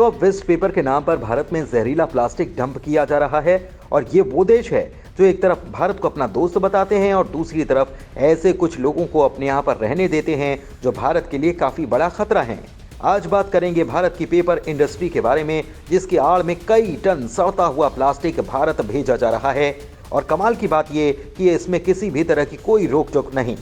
तो अब waste paper के नाम पर भारत में जहरीला प्लास्टिक डंप किया जा रहा है और ये वो देश है जो एक तरफ भारत को अपना दोस्त बताते हैं और दूसरी तरफ ऐसे कुछ लोगों को अपने यहाँ पर रहने देते हैं जो भारत के लिए काफी बड़ा खतरा है। आज बात करेंगे भारत की पेपर इंडस्ट्री के बारे में, जिसकी आड़ में कई टन सड़ता हुआ प्लास्टिक भारत भेजा जा रहा है। और कमाल की बात ये कि इसमें किसी भी तरह की कोई रोक टोक नहीं।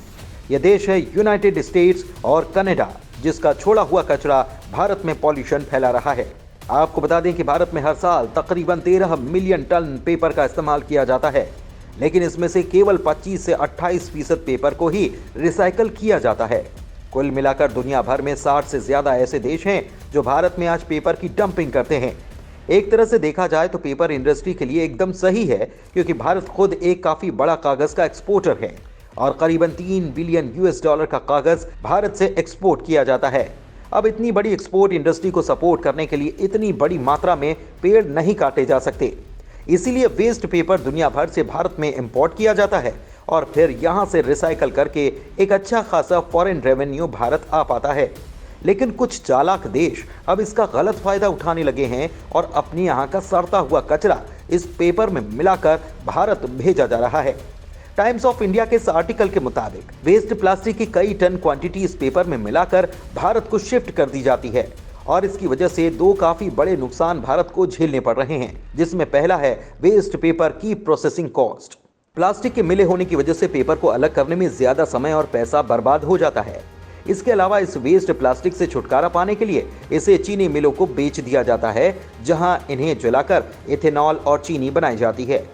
यह देश है यूनाइटेड स्टेट्स और कनाडा, जिसका छोड़ा हुआ कचरा भारत में पॉल्यूशन फैला रहा है। आपको बता दें कि भारत में हर साल तकरीबन 13 मिलियन टन पेपर का इस्तेमाल किया जाता है, लेकिन इसमें से केवल 25 से 28% पेपर को ही रिसाइकल किया जाता है। कुल मिलाकर दुनिया भर में 60 से ज्यादा ऐसे देश हैं जो भारत में आज पेपर की डंपिंग करते हैं। एक तरह से देखा जाए तो पेपर इंडस्ट्री के लिए एकदम सही है, क्योंकि भारत खुद एक काफी बड़ा कागज का एक्सपोर्टर है और करीबन $3 बिलियन का कागज भारत से एक्सपोर्ट किया जाता है। अब इतनी बड़ी एक्सपोर्ट इंडस्ट्री को सपोर्ट करने के लिए इतनी बड़ी मात्रा में पेड़ नहीं काटे जा सकते, इसीलिए वेस्ट पेपर दुनिया भर से भारत में इंपोर्ट किया जाता है और फिर यहां से रिसाइकल करके एक अच्छा खासा फॉरेन रेवेन्यू भारत आ पाता है। लेकिन कुछ चालाक देश अब इसका गलत फायदा उठाने लगे हैं और अपनी यहाँ का सड़ता हुआ कचरा इस पेपर में मिलाकर भारत भेजा जा रहा है। टाइम्स ऑफ इंडिया के इस आर्टिकल के मुताबिक वेस्ट प्लास्टिक की कई टन क्वांटिटी इस पेपर में मिलाकर भारत को शिफ्ट कर दी जाती है और इसकी वजह से दो काफी बड़े नुकसान भारत को झेलने पड़ रहे हैं, जिसमें पहला है वेस्ट पेपर की प्रोसेसिंग कॉस्ट। प्लास्टिक के मिले होने की वजह से पेपर को अलग करने में ज्यादा समय और पैसा बर्बाद हो जाता है। इसके अलावा इस वेस्ट प्लास्टिक से छुटकारा पाने के लिए इसे चीनी मिलों को बेच दिया जाता है, जहां इन्हें जलाकर इथेनॉल और चीनी बनाई जाती है।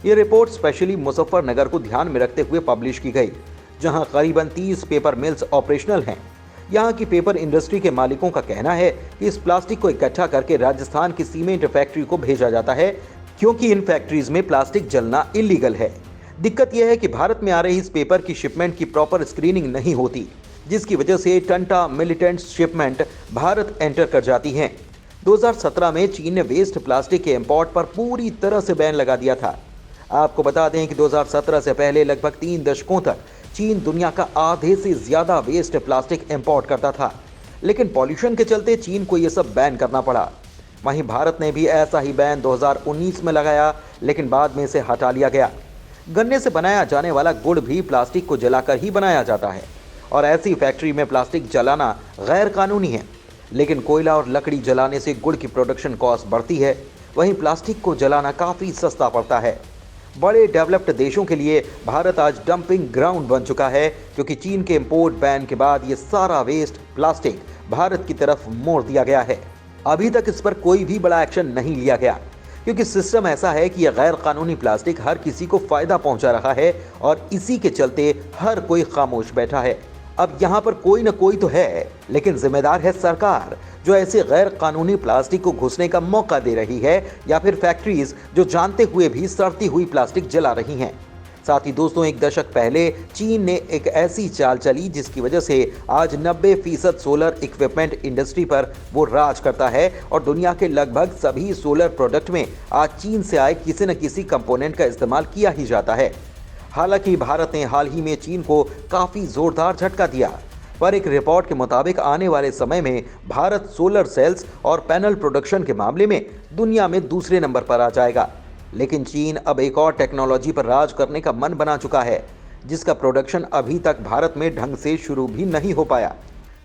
ये रिपोर्ट स्पेशली मुजफ्फरनगर को ध्यान में रखते हुए पब्लिश की गई, जहां करीबन 30 पेपर मिल्स ऑपरेशनल हैं। यहां की पेपर इंडस्ट्री के मालिकों का कहना है कि इस प्लास्टिक को इकट्ठा करके राजस्थान की सीमेंट फैक्ट्री को भेजा जाता है, क्योंकि इन फैक्ट्रीज में प्लास्टिक जलना इलीगल है। दिक्कत यह है कि भारत में आ रही इस पेपर की शिपमेंट की प्रॉपर स्क्रीनिंग नहीं होती, जिसकी वजह से टंटा मिलिटेंट शिपमेंट भारत एंटर कर जाती हैं। 2017 में चीन ने वेस्ट प्लास्टिक के इंपोर्ट पर पूरी तरह से बैन लगा दिया था। आपको बता दें कि 2017 से पहले लगभग 3 दशकों तक चीन दुनिया का आधे से ज्यादा वेस्ट प्लास्टिक इंपोर्ट करता था, लेकिन पॉल्यूशन के चलते चीन को यह सब बैन करना पड़ा। वहीं भारत ने भी ऐसा ही बैन 2019 में लगाया, लेकिन बाद में इसे हटा लिया गया। गन्ने से बनाया जाने वाला गुड़ भी प्लास्टिक को जलाकर ही बनाया जाता है और ऐसी फैक्ट्री में प्लास्टिक जलाना गैर कानूनी है। लेकिन कोयला और लकड़ी जलाने से गुड़ की प्रोडक्शन कॉस्ट बढ़ती है, वहीं प्लास्टिक को जलाना काफ़ी सस्ता पड़ता है। बड़े डेवलप्ड देशों के लिए भारत आज डंपिंग ग्राउंड बन चुका है, क्योंकि चीन के इंपोर्ट बैन के बाद ये सारा वेस्ट प्लास्टिक भारत की तरफ मोड़ दिया गया है। अभी तक इस पर कोई भी बड़ा एक्शन नहीं लिया गया, क्योंकि सिस्टम ऐसा है कि यह गैर कानूनी प्लास्टिक हर किसी को फायदा पहुंचा रहा है और इसी के चलते हर कोई खामोश बैठा है। अब यहाँ पर कोई न कोई तो है, लेकिन जिम्मेदार है सरकार, जो ऐसे गैर कानूनी प्लास्टिक को घुसने का मौका दे रही है, या फिर फैक्ट्रीज जो जानते हुए भी सड़ती हुई प्लास्टिक जला रही हैं। साथ ही दोस्तों, एक दशक पहले चीन ने एक ऐसी चाल चली जिसकी वजह से आज 90% सोलर इक्विपमेंट इंडस्ट्री पर वो राज करता है और दुनिया के लगभग सभी सोलर प्रोडक्ट में आज चीन से आए किसी न किसी कंपोनेंट का इस्तेमाल किया ही जाता है। हालांकि भारत ने हाल ही में चीन को काफ़ी जोरदार झटका दिया, पर एक रिपोर्ट के मुताबिक आने वाले समय में भारत सोलर सेल्स और पैनल प्रोडक्शन के मामले में दुनिया में दूसरे नंबर पर आ जाएगा। लेकिन चीन अब एक और टेक्नोलॉजी पर राज करने का मन बना चुका है, जिसका प्रोडक्शन अभी तक भारत में ढंग से शुरू भी नहीं हो पाया।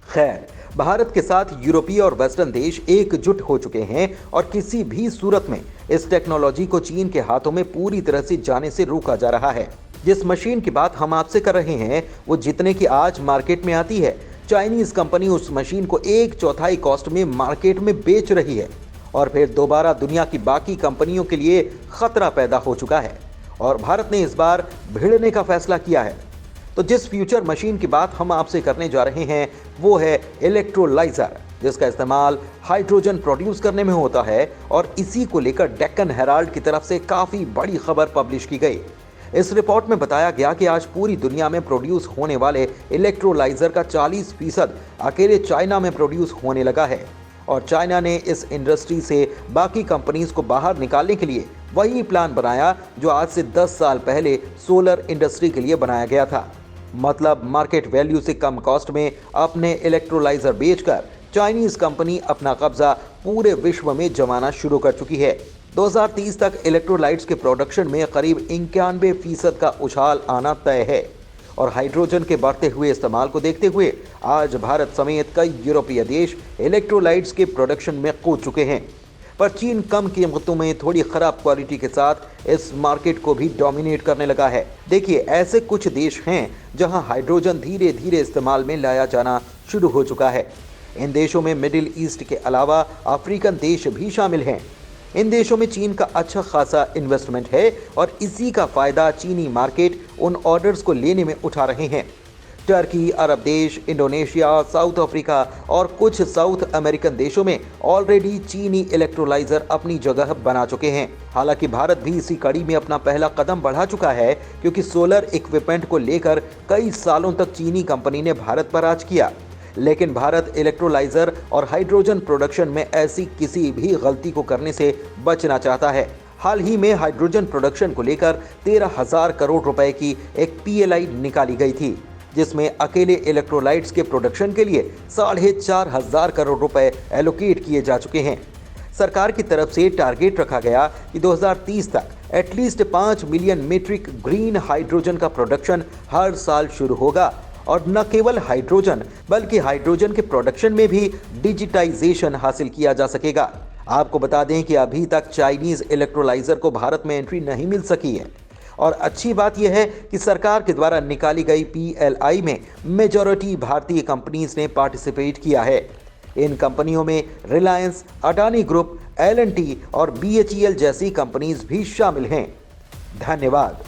खैर, भारत के साथ यूरोपीय और वेस्टर्न देश एकजुट हो चुके हैं और किसी भी सूरत में इस टेक्नोलॉजी को चीन के हाथों में पूरी तरह से जाने से रोका जा रहा है। जिस मशीन की बात हम आपसे कर रहे हैं, वो जितने की आज मार्केट में आती है, चाइनीज कंपनी उस मशीन को 1/4 कॉस्ट में मार्केट में बेच रही है और फिर दोबारा दुनिया की बाकी कंपनियों के लिए खतरा पैदा हो चुका है और भारत ने इस बार भिड़ने का फैसला किया है। तो जिस फ्यूचर मशीन की बात हम आपसे करने जा रहे हैं, वो है इलेक्ट्रोलाइजर, जिसका इस्तेमाल हाइड्रोजन प्रोड्यूस करने में होता है और इसी को लेकर डेक्कन हेराल्ड की तरफ से काफ़ी बड़ी खबर पब्लिश की गई। इस रिपोर्ट में बताया गया कि आज पूरी दुनिया में प्रोड्यूस होने वाले इलेक्ट्रोलाइजर का 40% अकेले चाइना में प्रोड्यूस होने लगा है और चाइना ने इस इंडस्ट्री से बाकी कंपनीज को बाहर निकालने के लिए वही प्लान बनाया जो आज से 10 साल पहले सोलर इंडस्ट्री के लिए बनाया गया था। मतलब मार्केट वैल्यू से कम कॉस्ट में अपने इलेक्ट्रोलाइजर बेचकर चाइनीज कंपनी अपना कब्जा पूरे विश्व में जमाना शुरू कर चुकी है। 2030 तक इलेक्ट्रोलाइट्स के प्रोडक्शन में करीब 91% का उछाल आना तय है और हाइड्रोजन के बढ़ते हुए इस्तेमाल को देखते हुए आज भारत समेत कई यूरोपीय देश इलेक्ट्रोलाइट्स के प्रोडक्शन में कूद चुके हैं। पर चीन कम कीमतों में थोड़ी खराब क्वालिटी के साथ इस मार्केट को भी डोमिनेट करने लगा है। देखिए, ऐसे कुछ देश हैं जहां हाइड्रोजन धीरे धीरे इस्तेमाल में लाया जाना शुरू हो चुका है। इन देशों में मिडिल ईस्ट के अलावा अफ्रीकन देश भी शामिल हैं। इन देशों में चीन का अच्छा खासा इन्वेस्टमेंट है और इसी का फायदा चीनी मार्केट उन ऑर्डर्स को लेने में उठा रहे हैं। टर्की, अरब देश, इंडोनेशिया, साउथ अफ्रीका और कुछ साउथ अमेरिकन देशों में ऑलरेडी चीनी इलेक्ट्रोलाइजर अपनी जगह बना चुके हैं। हालांकि भारत भी इसी कड़ी में अपना पहला कदम बढ़ा चुका है, क्योंकि सोलर इक्विपमेंट को लेकर कई सालों तक चीनी कंपनी ने भारत पर राज किया। लेकिन भारत इलेक्ट्रोलाइजर और हाइड्रोजन प्रोडक्शन में ऐसी किसी भी गलती को करने से बचना चाहता है। हाल ही में हाइड्रोजन प्रोडक्शन को लेकर 13,000 करोड़ रुपए की एक PLI निकाली गई थी, जिसमें अकेले इलेक्ट्रोलाइट्स के प्रोडक्शन के लिए 4,500 करोड़ रुपए एलोकेट किए जा चुके हैं। सरकार की तरफ से टारगेट रखा गया कि 2030 तक at least 5 million metric green hydrogen का प्रोडक्शन हर साल शुरू होगा और न केवल हाइड्रोजन बल्कि हाइड्रोजन के प्रोडक्शन में भी डिजिटाइजेशन हासिल किया जा सकेगा। आपको बता दें कि अभी तक चाइनीज इलेक्ट्रोलाइजर को भारत में एंट्री नहीं मिल सकी है और अच्छी बात यह है कि सरकार के द्वारा निकाली गई PLI में मेजॉरिटी भारतीय कंपनीज ने पार्टिसिपेट किया है। इन कंपनियों में रिलायंस, अडानी ग्रुप, L&T और BHEL जैसी कंपनीज भी शामिल हैं। धन्यवाद।